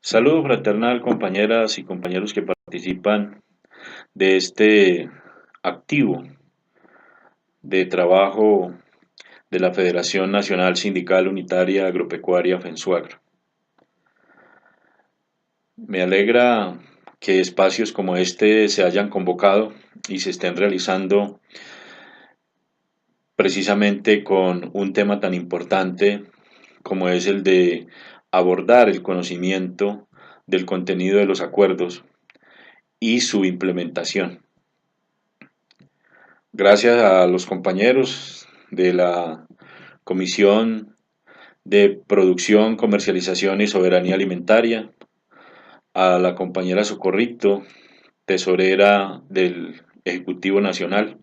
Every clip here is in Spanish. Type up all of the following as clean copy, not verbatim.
Saludo fraternal, compañeras y compañeros que participan de este activo de trabajo de la Federación Nacional Sindical Unitaria Agropecuaria FENSUAGRO. Me alegra que espacios como este se hayan convocado y se estén realizando precisamente con un tema tan importante como es el de abordar el conocimiento del contenido de los acuerdos y su implementación. Gracias a los compañeros de la Comisión de Producción, Comercialización y Soberanía Alimentaria, a la compañera Socorrito, tesorera del Ejecutivo Nacional,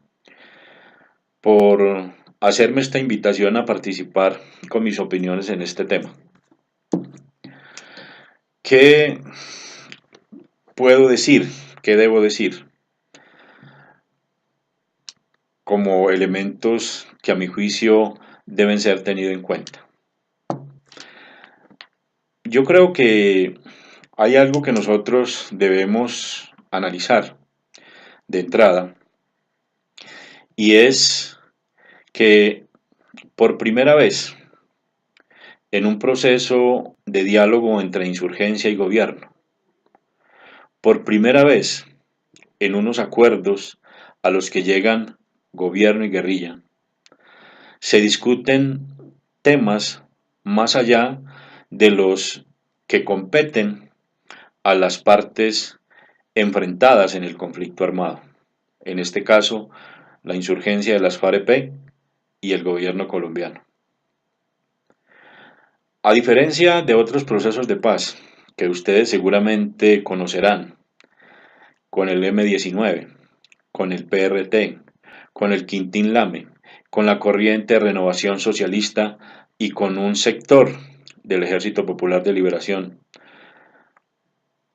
por hacerme esta invitación a participar con mis opiniones en este tema. ¿Qué puedo decir? ¿Qué debo decir? Como elementos que a mi juicio deben ser tenidos en cuenta. Yo creo que hay algo que nosotros debemos analizar de entrada y es que por primera vez en un proceso de diálogo entre insurgencia y gobierno, por primera vez en unos acuerdos a los que llegan gobierno y guerrilla, se discuten temas más allá de los que competen a las partes enfrentadas en el conflicto armado. En este caso, la insurgencia de las FAREP y el gobierno colombiano. A diferencia de otros procesos de paz que ustedes seguramente conocerán, con el M-19, con el PRT, con el Quintín Lame, con la corriente de renovación socialista y con un sector del Ejército Popular de Liberación,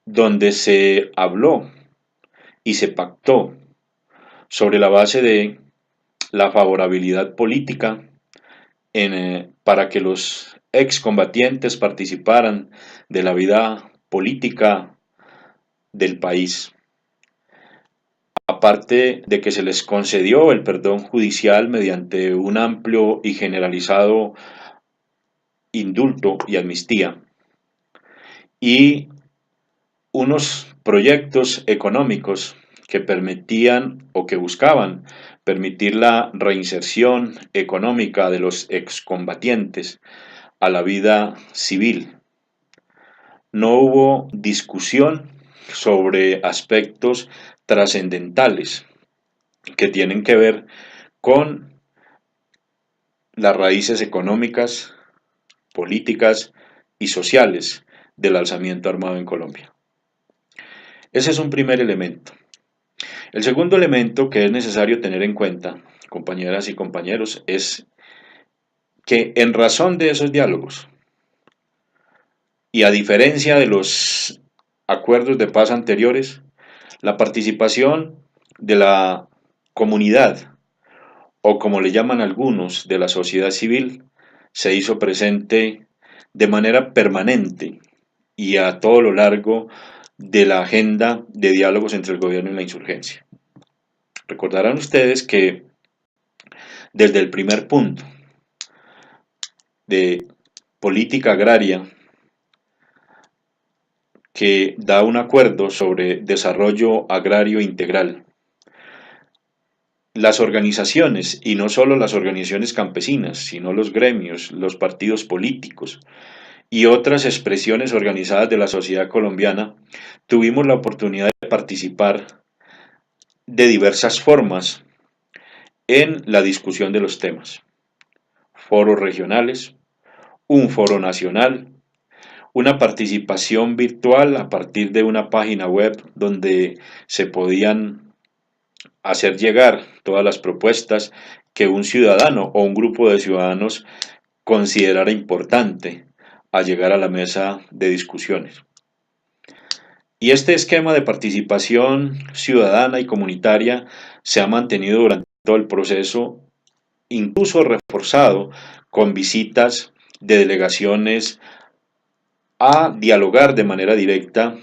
donde se habló y se pactó sobre la base de la favorabilidad política para que los excombatientes participaran de la vida política del país. Aparte de que se les concedió el perdón judicial mediante un amplio y generalizado indulto y amnistía, y unos proyectos económicos que permitían o que buscaban permitir la reinserción económica de los excombatientes a la vida civil. No hubo discusión sobre aspectos trascendentales que tienen que ver con las raíces económicas, políticas y sociales del alzamiento armado en Colombia. Ese es un primer elemento. El segundo elemento que es necesario tener en cuenta, compañeras y compañeros, es que en razón de esos diálogos, y a diferencia de los acuerdos de paz anteriores, la participación de la comunidad, o como le llaman algunos, de la sociedad civil, se hizo presente de manera permanente y a todo lo largo de la agenda de diálogos entre el gobierno y la insurgencia. Recordarán ustedes que desde el primer punto de política agraria que da un acuerdo sobre desarrollo agrario integral, las organizaciones, y no solo las organizaciones campesinas, sino los gremios, los partidos políticos y otras expresiones organizadas de la sociedad colombiana, tuvimos la oportunidad de participar de diversas formas en la discusión de los temas. Foros regionales, un foro nacional, una participación virtual a partir de una página web donde se podían hacer llegar todas las propuestas que un ciudadano o un grupo de ciudadanos considerara importante a llegar a la mesa de discusiones. Y este esquema de participación ciudadana y comunitaria se ha mantenido durante todo el proceso, incluso reforzado con visitas de delegaciones a dialogar de manera directa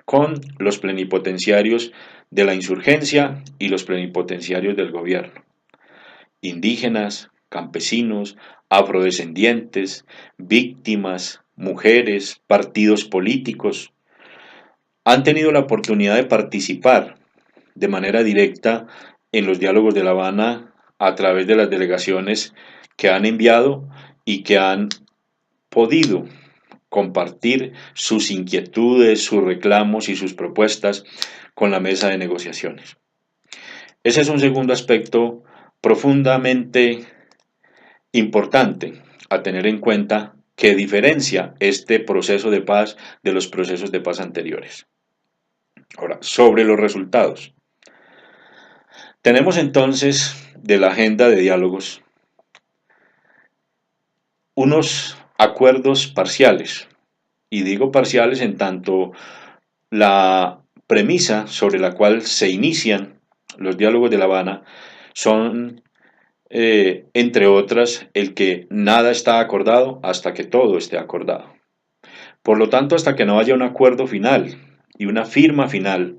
con los plenipotenciarios de la insurgencia y los plenipotenciarios del gobierno, indígenas, campesinos, afrodescendientes, víctimas, mujeres, partidos políticos, han tenido la oportunidad de participar de manera directa en los diálogos de La Habana a través de las delegaciones que han enviado y que han podido compartir sus inquietudes, sus reclamos y sus propuestas con la mesa de negociaciones. Ese es un segundo aspecto profundamente importante a tener en cuenta que diferencia este proceso de paz de los procesos de paz anteriores. Ahora, sobre los resultados. Tenemos entonces de la agenda de diálogos unos acuerdos parciales, y digo parciales en tanto la premisa sobre la cual se inician los diálogos de La Habana son, entre otras, el que nada está acordado hasta que todo esté acordado. Por lo tanto, hasta que no haya un acuerdo final y una firma final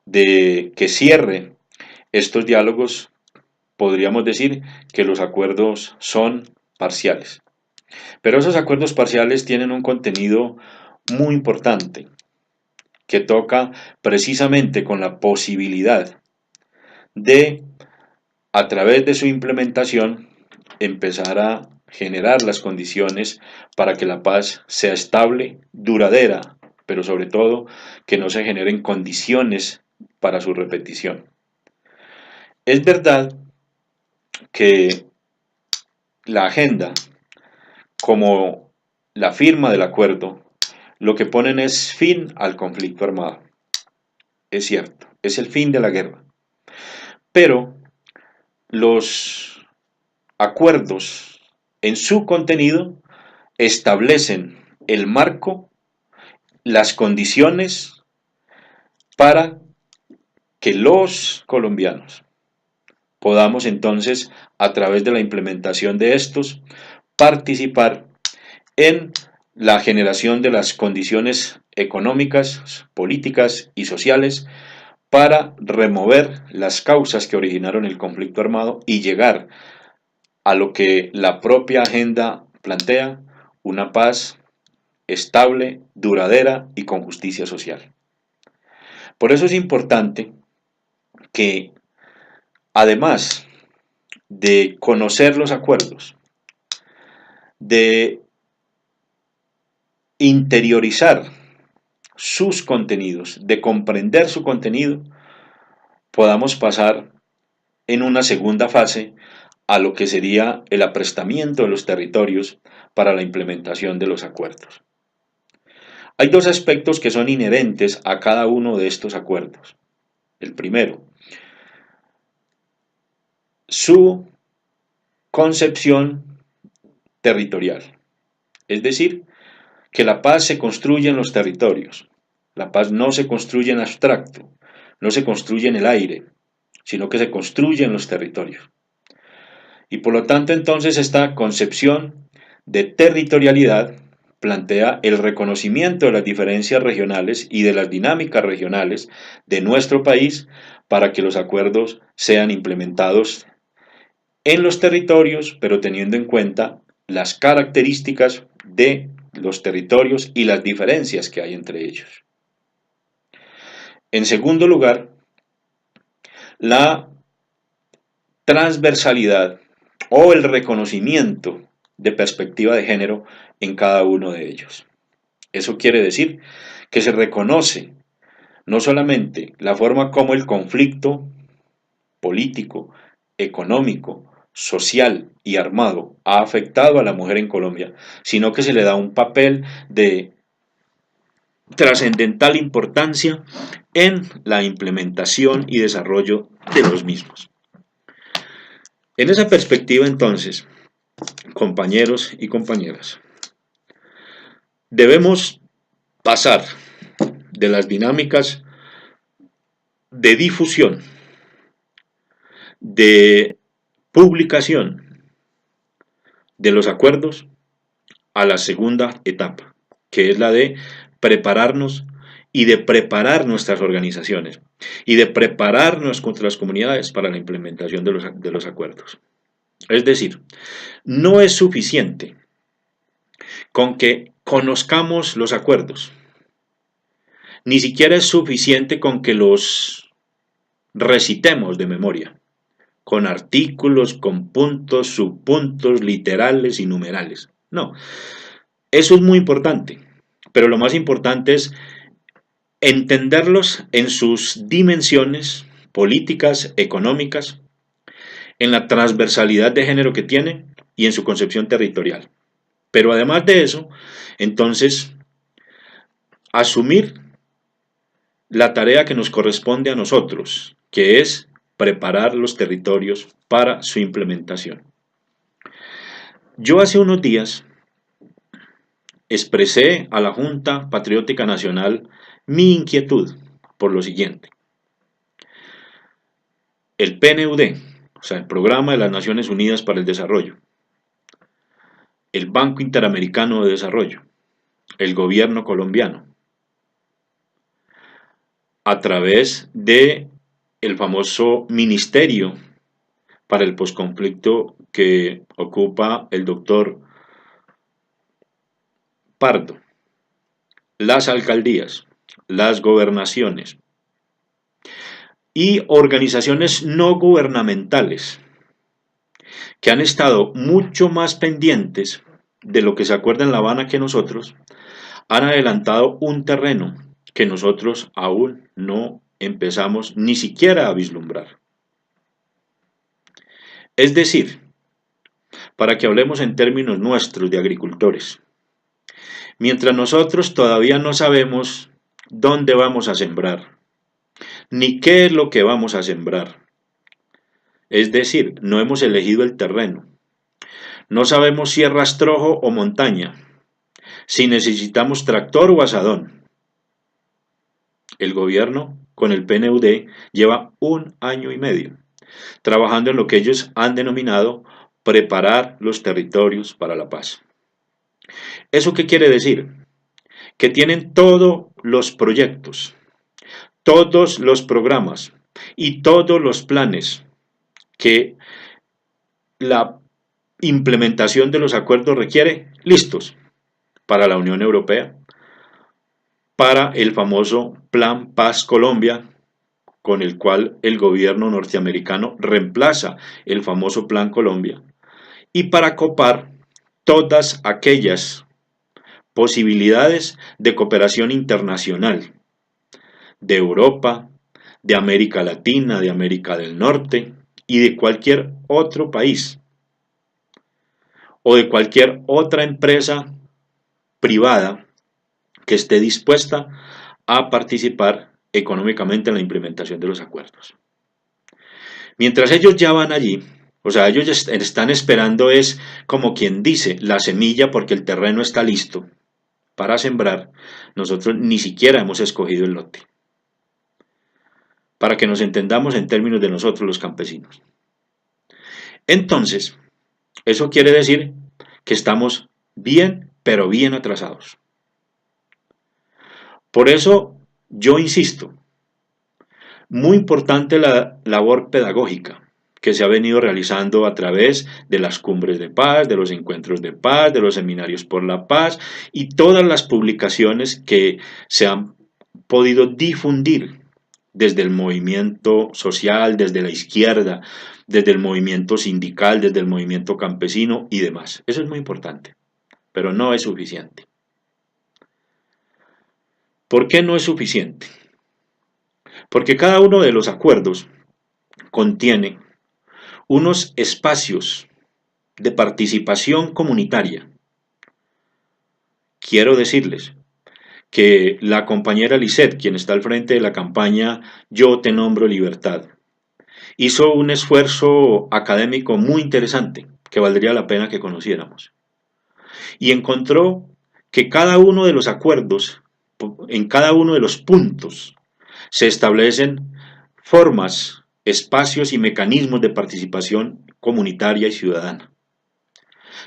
de que cierre estos diálogos, podríamos decir que los acuerdos son parciales. Pero esos acuerdos parciales tienen un contenido muy importante que toca precisamente con la posibilidad de, a través de su implementación, empezar a generar las condiciones para que la paz sea estable, duradera, pero sobre todo que no se generen condiciones para su repetición. Es verdad que la agenda, como la firma del acuerdo, lo que ponen es fin al conflicto armado. Es cierto, es el fin de la guerra. Pero los acuerdos en su contenido establecen el marco, las condiciones para que los colombianos podamos entonces, a través de la implementación de estos, participar en la generación de las condiciones económicas, políticas y sociales para remover las causas que originaron el conflicto armado y llegar a lo que la propia agenda plantea, una paz estable, duradera y con justicia social. Por eso es importante que, además de conocer los acuerdos, de interiorizar sus contenidos, de comprender su contenido, podamos pasar en una segunda fase a lo que sería el aprestamiento de los territorios para la implementación de los acuerdos. Hay dos aspectos que son inherentes a cada uno de estos acuerdos. El primero, su concepción territorial, es decir, que la paz se construye en los territorios. La paz no se construye en abstracto, no se construye en el aire, sino que se construye en los territorios. Y por lo tanto, entonces, esta concepción de territorialidad plantea el reconocimiento de las diferencias regionales y de las dinámicas regionales de nuestro país para que los acuerdos sean implementados en los territorios, pero teniendo en cuenta las características de los territorios y las diferencias que hay entre ellos. En segundo lugar, la transversalidad o el reconocimiento de perspectiva de género en cada uno de ellos. Eso quiere decir que se reconoce no solamente la forma como el conflicto político, económico, social y armado ha afectado a la mujer en Colombia, sino que se le da un papel de trascendental importancia en la implementación y desarrollo de los mismos. En esa perspectiva, entonces, compañeros y compañeras, debemos pasar de las dinámicas de difusión, de publicación de los acuerdos a la segunda etapa, que es la de prepararnos y de preparar nuestras organizaciones y de prepararnos contra las comunidades para la implementación de los acuerdos. Es decir, no es suficiente con que conozcamos los acuerdos, ni siquiera es suficiente con que los recitemos de memoria, con artículos, con puntos, subpuntos, literales y numerales. No, eso es muy importante, pero lo más importante es entenderlos en sus dimensiones políticas, económicas, en la transversalidad de género que tiene y en su concepción territorial. Pero además de eso, entonces, asumir la tarea que nos corresponde a nosotros, que es preparar los territorios para su implementación. Yo hace unos días expresé a la Junta Patriótica Nacional mi inquietud por lo siguiente. El PNUD, o sea, el Programa de las Naciones Unidas para el Desarrollo, el Banco Interamericano de Desarrollo, el gobierno colombiano, a través de el famoso Ministerio para el Posconflicto que ocupa el doctor Pardo, las alcaldías, las gobernaciones y organizaciones no gubernamentales que han estado mucho más pendientes de lo que se acuerda en La Habana que nosotros, han adelantado un terreno que nosotros aún no empezamos ni siquiera a vislumbrar. Es decir, para que hablemos en términos nuestros de agricultores, mientras nosotros todavía no sabemos dónde vamos a sembrar, ni qué es lo que vamos a sembrar, es decir, no hemos elegido el terreno, no sabemos si es rastrojo o montaña, si necesitamos tractor o asadón. El gobierno, con el PNUD, lleva 1 año y medio trabajando en lo que ellos han denominado preparar los territorios para la paz. ¿Eso qué quiere decir? Que tienen todos los proyectos, todos los programas y todos los planes que la implementación de los acuerdos requiere listos para la Unión Europea, para el famoso Plan Paz Colombia, con el cual el gobierno norteamericano reemplaza el famoso Plan Colombia, y para copar todas aquellas posibilidades de cooperación internacional de Europa, de América Latina, de América del Norte y de cualquier otro país o de cualquier otra empresa privada que esté dispuesta a participar económicamente en la implementación de los acuerdos. Mientras ellos ya van allí, o sea, ellos ya están esperando es como quien dice la semilla porque el terreno está listo para sembrar, nosotros ni siquiera hemos escogido el lote. Para que nos entendamos en términos de nosotros los campesinos. Entonces, eso quiere decir que estamos bien, pero bien atrasados. Por eso yo insisto, muy importante la labor pedagógica que se ha venido realizando a través de las cumbres de paz, de los encuentros de paz, de los seminarios por la paz y todas las publicaciones que se han podido difundir desde el movimiento social, desde la izquierda, desde el movimiento sindical, desde el movimiento campesino y demás. Eso es muy importante, pero no es suficiente. ¿Por qué no es suficiente? Porque cada uno de los acuerdos contiene unos espacios de participación comunitaria. Quiero decirles que la compañera Lisette, quien está al frente de la campaña Yo te nombro libertad, hizo un esfuerzo académico muy interesante que valdría la pena que conociéramos. Y encontró que cada uno de los acuerdos, en cada uno de los puntos, se establecen formas, espacios y mecanismos de participación comunitaria y ciudadana.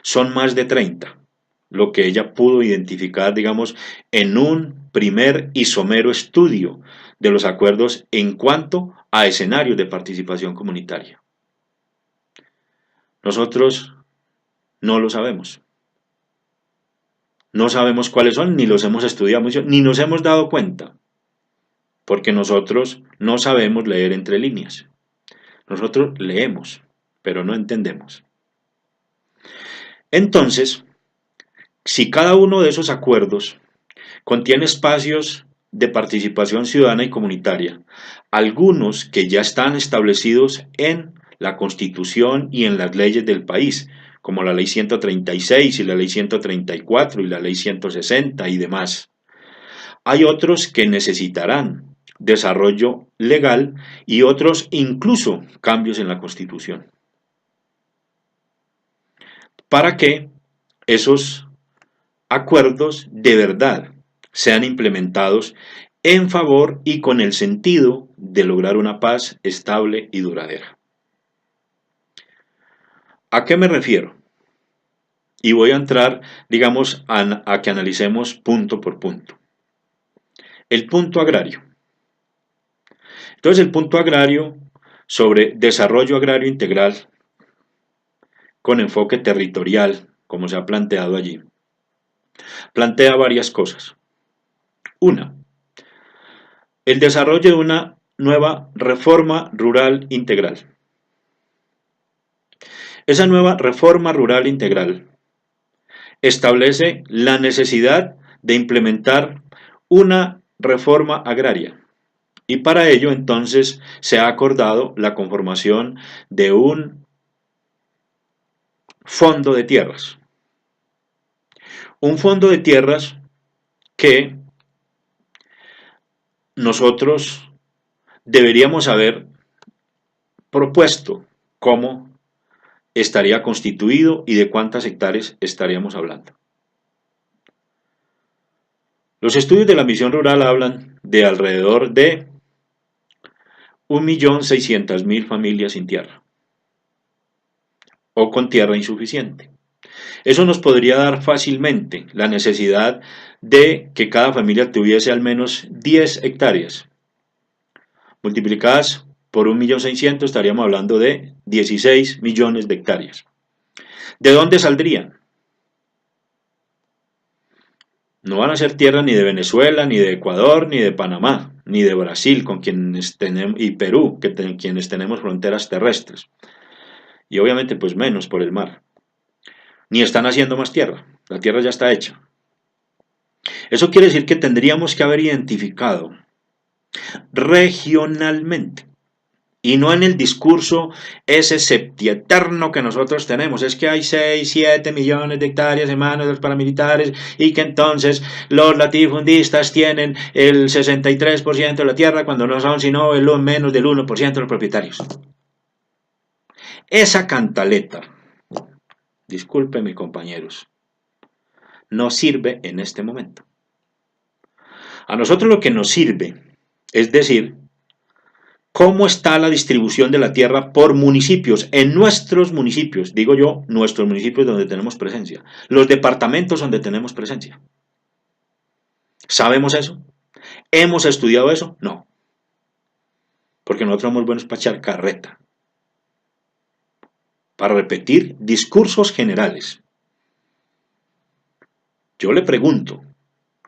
Son más de 30. lo que ella pudo identificar, digamos, en un primer y somero estudio de los acuerdos en cuanto a escenarios de participación comunitaria. Nosotros no lo sabemos. No sabemos cuáles son, ni los hemos estudiado mucho, ni nos hemos dado cuenta, porque nosotros no sabemos leer entre líneas. Nosotros leemos, pero no entendemos. Entonces, si cada uno de esos acuerdos contiene espacios de participación ciudadana y comunitaria, algunos que ya están establecidos en la Constitución y en las leyes del país, como la Ley 136 y la Ley 134 y la Ley 160 y demás. Hay otros que necesitarán desarrollo legal y otros incluso cambios en la Constitución, para que esos acuerdos de verdad sean implementados en favor y con el sentido de lograr una paz estable y duradera. ¿A qué me refiero? Y voy a entrar, digamos, a que analicemos punto por punto. El punto agrario. Entonces, el punto agrario sobre desarrollo agrario integral con enfoque territorial, como se ha planteado allí, plantea varias cosas. Una, el desarrollo de una nueva reforma rural integral. Esa nueva reforma rural integral establece la necesidad de implementar una reforma agraria y para ello entonces se ha acordado la conformación de un fondo de tierras. Un fondo de tierras que nosotros deberíamos haber propuesto cómo estaría constituido y de cuántas hectáreas estaríamos hablando. Los estudios de la misión rural hablan de alrededor de 1.600.000 familias sin tierra o con tierra insuficiente. Eso nos podría dar fácilmente la necesidad de que cada familia tuviese al menos 10 hectáreas. Multiplicadas por 1.600.000 estaríamos hablando de 16 millones de hectáreas. ¿De dónde saldrían? No van a ser tierras ni de Venezuela, ni de Ecuador, ni de Panamá, ni de Brasil, con quienes tenemos, y Perú, quienes tenemos fronteras terrestres. Y obviamente pues menos por el mar. Ni están haciendo más tierra, la tierra ya está hecha. Eso quiere decir que tendríamos que haber identificado regionalmente y no en el discurso ese septieterno que nosotros tenemos, es que hay 6, 7 millones de hectáreas en manos de los paramilitares y que entonces los latifundistas tienen el 63% de la tierra cuando no son sino menos del 1% de los propietarios. Esa cantaleta, discúlpenme compañeros, no sirve en este momento. A nosotros lo que nos sirve es decir, ¿cómo está la distribución de la tierra por municipios? En nuestros municipios, digo yo, nuestros municipios donde tenemos presencia. Los departamentos donde tenemos presencia. ¿Sabemos eso? ¿Hemos estudiado eso? No. Porque nosotros somos buenos para echar carreta. Para repetir discursos generales. Yo le pregunto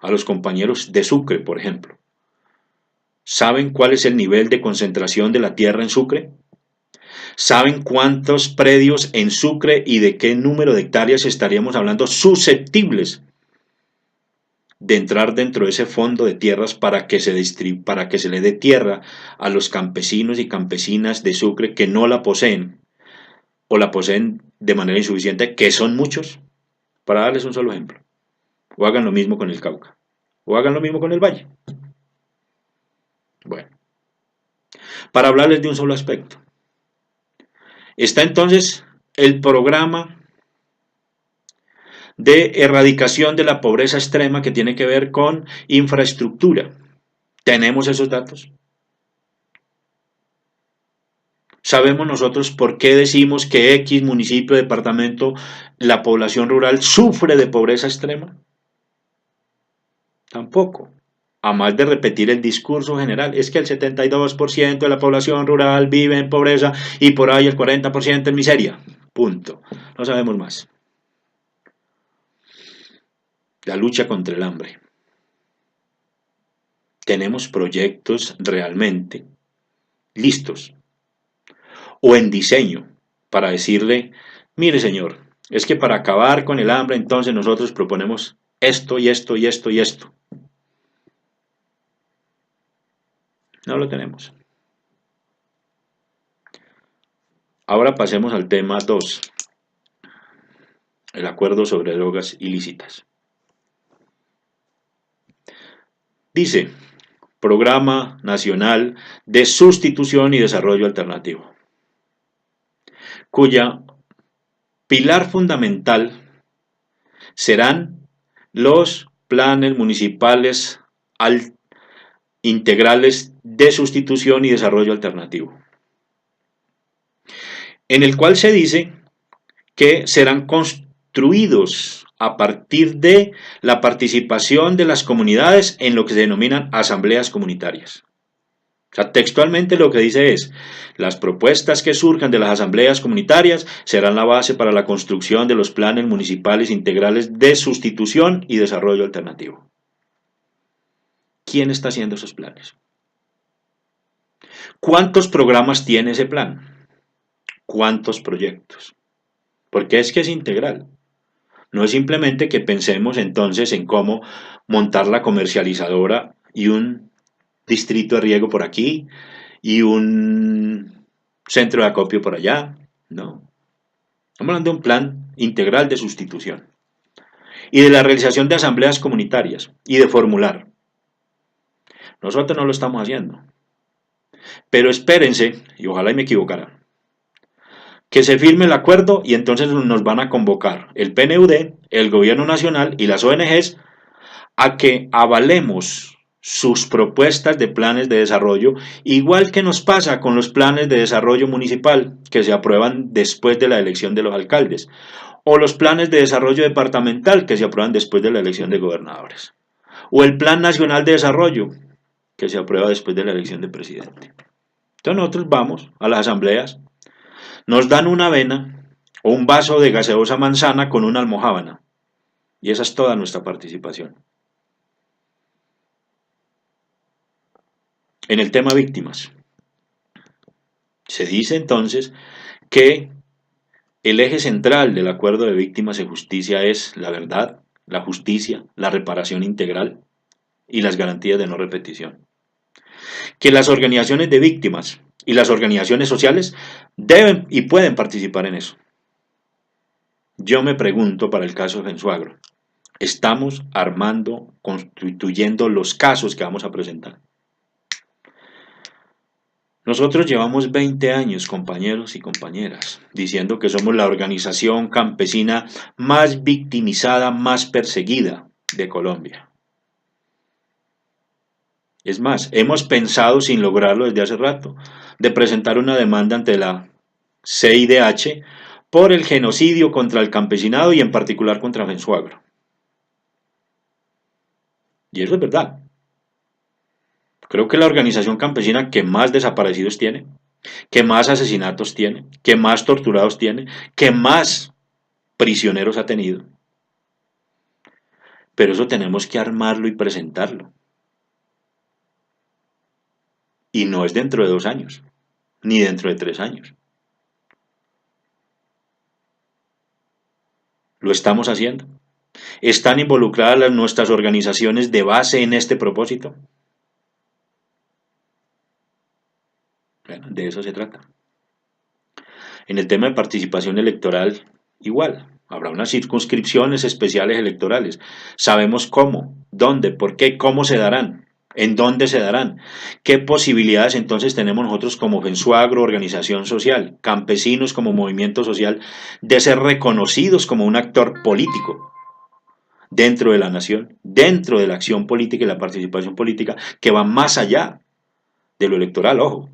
a los compañeros de Sucre, por ejemplo. ¿Saben cuál es el nivel de concentración de la tierra en Sucre? ¿Saben cuántos predios en Sucre y de qué número de hectáreas estaríamos hablando susceptibles de entrar dentro de ese fondo de tierras para que se le dé tierra a los campesinos y campesinas de Sucre que no la poseen o la poseen de manera insuficiente, que son muchos? Para darles un solo ejemplo. O hagan lo mismo con el Cauca. O hagan lo mismo con el Valle. Bueno, para hablarles de un solo aspecto. Está entonces el programa de erradicación de la pobreza extrema que tiene que ver con infraestructura. ¿Tenemos esos datos? ¿Sabemos nosotros por qué decimos que X municipio, departamento, la población rural sufre de pobreza extrema? Tampoco. A más de repetir el discurso general, es que el 72% de la población rural vive en pobreza y por ahí el 40% en miseria. Punto. No sabemos más. La lucha contra el hambre. Tenemos proyectos realmente listos o en diseño para decirle, mire señor, es que para acabar con el hambre entonces nosotros proponemos esto y esto y esto y esto. No lo tenemos. Ahora pasemos al tema 2, el acuerdo sobre drogas ilícitas. Dice, Programa Nacional de Sustitución y Desarrollo Alternativo, cuya pilar fundamental serán los planes municipales integrales de sustitución y desarrollo alternativo, en el cual se dice que serán construidos a partir de la participación de las comunidades en lo que se denominan asambleas comunitarias. O sea, textualmente lo que dice es, las propuestas que surjan de las asambleas comunitarias serán la base para la construcción de los planes municipales integrales de sustitución y desarrollo alternativo. ¿Quién está haciendo esos planes? ¿Cuántos programas tiene ese plan? ¿Cuántos proyectos? Porque es que es integral. No es simplemente que pensemos entonces en cómo montar la comercializadora y un distrito de riego por aquí y un centro de acopio por allá. No. Estamos hablando de un plan integral de sustitución y de la realización de asambleas comunitarias y de formular. Nosotros no lo estamos haciendo. Pero espérense, y ojalá y me equivocara, que se firme el acuerdo y entonces nos van a convocar el PNUD, el Gobierno Nacional y las ONGs a que avalemos sus propuestas de planes de desarrollo, igual que nos pasa con los planes de desarrollo municipal que se aprueban después de la elección de los alcaldes, o los planes de desarrollo departamental que se aprueban después de la elección de gobernadores, o el Plan Nacional de Desarrollo que se aprueba después de la elección de presidente. Entonces nosotros vamos a las asambleas, nos dan una avena o un vaso de gaseosa manzana con una almojábana, y esa es toda nuestra participación. En el tema víctimas, se dice entonces que el eje central del acuerdo de víctimas y justicia es la verdad, la justicia, la reparación integral y las garantías de no repetición. Que las organizaciones de víctimas y las organizaciones sociales deben y pueden participar en eso. Yo me pregunto para el caso de Gensuagro, ¿estamos armando, constituyendo los casos que vamos a presentar? Nosotros llevamos 20 años, compañeros y compañeras, diciendo que somos la organización campesina más victimizada, más perseguida de Colombia. Es más, hemos pensado, sin lograrlo desde hace rato, de presentar una demanda ante la CIDH por el genocidio contra el campesinado y en particular contra Gensuagro. Y eso es verdad. Creo que la organización campesina que más desaparecidos tiene, que más asesinatos tiene, que más torturados tiene, que más prisioneros ha tenido. Pero eso tenemos que armarlo y presentarlo. Y no es dentro de 2 años, ni dentro de 3 años. Lo estamos haciendo. ¿Están involucradas nuestras organizaciones de base en este propósito? Bueno, de eso se trata. En el tema de participación electoral, igual. Habrá unas circunscripciones especiales electorales. Sabemos cómo, dónde, por qué, cómo se darán, en dónde se darán. ¿Qué posibilidades entonces tenemos nosotros como Gensuagro, organización social, campesinos como movimiento social, de ser reconocidos como un actor político dentro de la nación, dentro de la acción política y la participación política, que va más allá de lo electoral, ojo?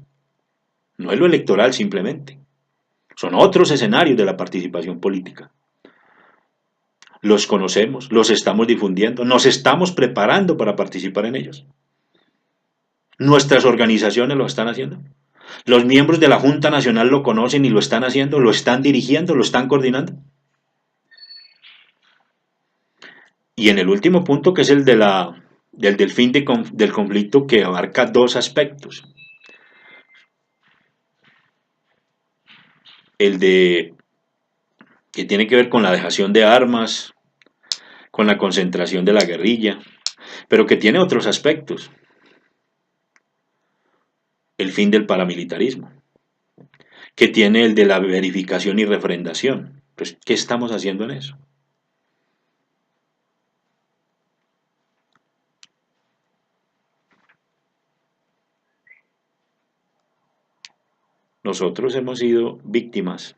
no es lo electoral simplemente. Son otros escenarios de la participación política. Los conocemos, los estamos difundiendo, nos estamos preparando para participar en ellos. Nuestras organizaciones lo están haciendo. Los miembros de la Junta Nacional lo conocen y lo están haciendo, lo están dirigiendo, lo están coordinando. Y en el último punto, que es el del fin del conflicto, que abarca dos aspectos. El de que tiene que ver con la dejación de armas, con la concentración de la guerrilla, pero que tiene otros aspectos. El fin del paramilitarismo, que tiene el de la verificación y refrendación. Pues, ¿qué estamos haciendo en eso? Nosotros hemos sido víctimas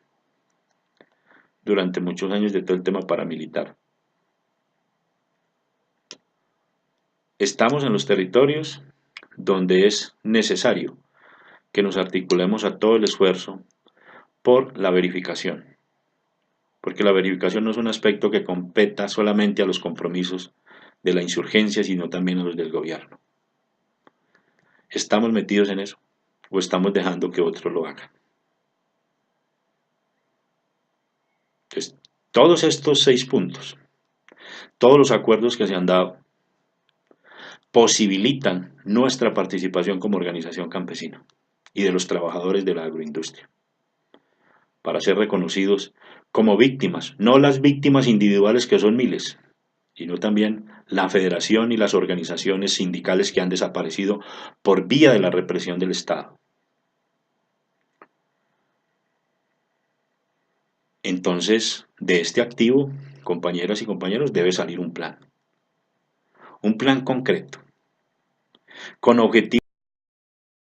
durante muchos años de todo el tema paramilitar. Estamos en los territorios donde es necesario que nos articulemos a todo el esfuerzo por la verificación, porque la verificación no es un aspecto que competa solamente a los compromisos de la insurgencia, sino también a los del gobierno. ¿Estamos metidos en eso o estamos dejando que otros lo hagan? Entonces, todos estos 6 puntos, todos los acuerdos que se han dado, posibilitan nuestra participación como organización campesina y de los trabajadores de la agroindustria, para ser reconocidos como víctimas, no las víctimas individuales que son miles, sino también la federación y las organizaciones sindicales que han desaparecido por vía de la represión del Estado. Entonces, de este activo, compañeras y compañeros, debe salir un plan concreto, con objetivos,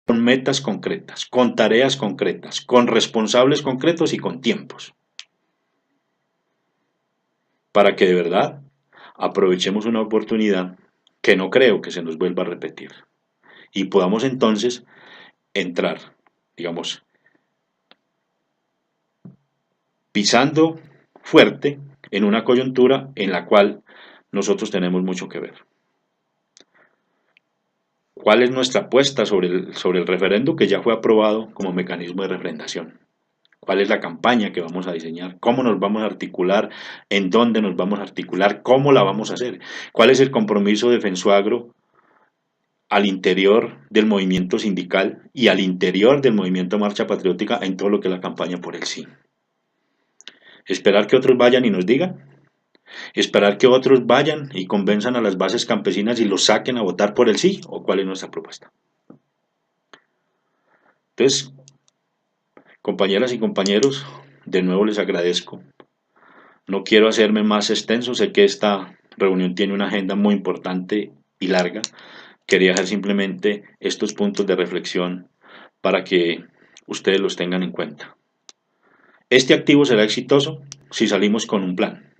con metas concretas, con tareas concretas, con responsables concretos y con tiempos, para que de verdad aprovechemos una oportunidad que no creo que se nos vuelva a repetir y podamos entonces entrar, digamos, pisando fuerte en una coyuntura en la cual nosotros tenemos mucho que ver. ¿Cuál es nuestra apuesta sobre el referendo que ya fue aprobado como mecanismo de refrendación? ¿Cuál es la campaña que vamos a diseñar? ¿Cómo nos vamos a articular? ¿En dónde nos vamos a articular? ¿Cómo la vamos a hacer? ¿Cuál es el compromiso de FENSUAGRO al interior del movimiento sindical y al interior del movimiento Marcha Patriótica en todo lo que es la campaña por el sí? ¿Esperar que otros vayan y nos digan? ¿Esperar que otros vayan y convenzan a las bases campesinas y los saquen a votar por el sí? ¿O cuál es nuestra propuesta? Entonces, compañeras y compañeros, de nuevo les agradezco. No quiero hacerme más extenso, sé que esta reunión tiene una agenda muy importante y larga. Quería hacer simplemente estos puntos de reflexión para que ustedes los tengan en cuenta. Este activo será exitoso si salimos con un plan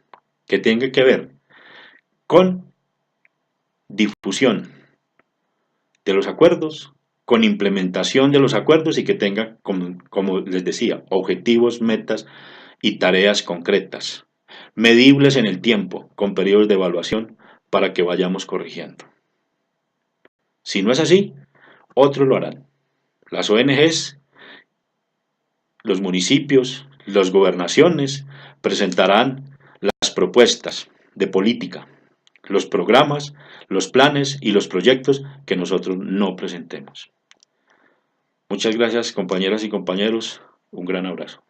que tenga que ver con difusión de los acuerdos, con implementación de los acuerdos y que tenga, como les decía, objetivos, metas y tareas concretas, medibles en el tiempo, con periodos de evaluación para que vayamos corrigiendo. Si no es así, otros lo harán. Las ONGs, los municipios, las gobernaciones presentarán las propuestas de política, los programas, los planes y los proyectos que nosotros no presentemos. Muchas gracias, compañeras y compañeros. Un gran abrazo.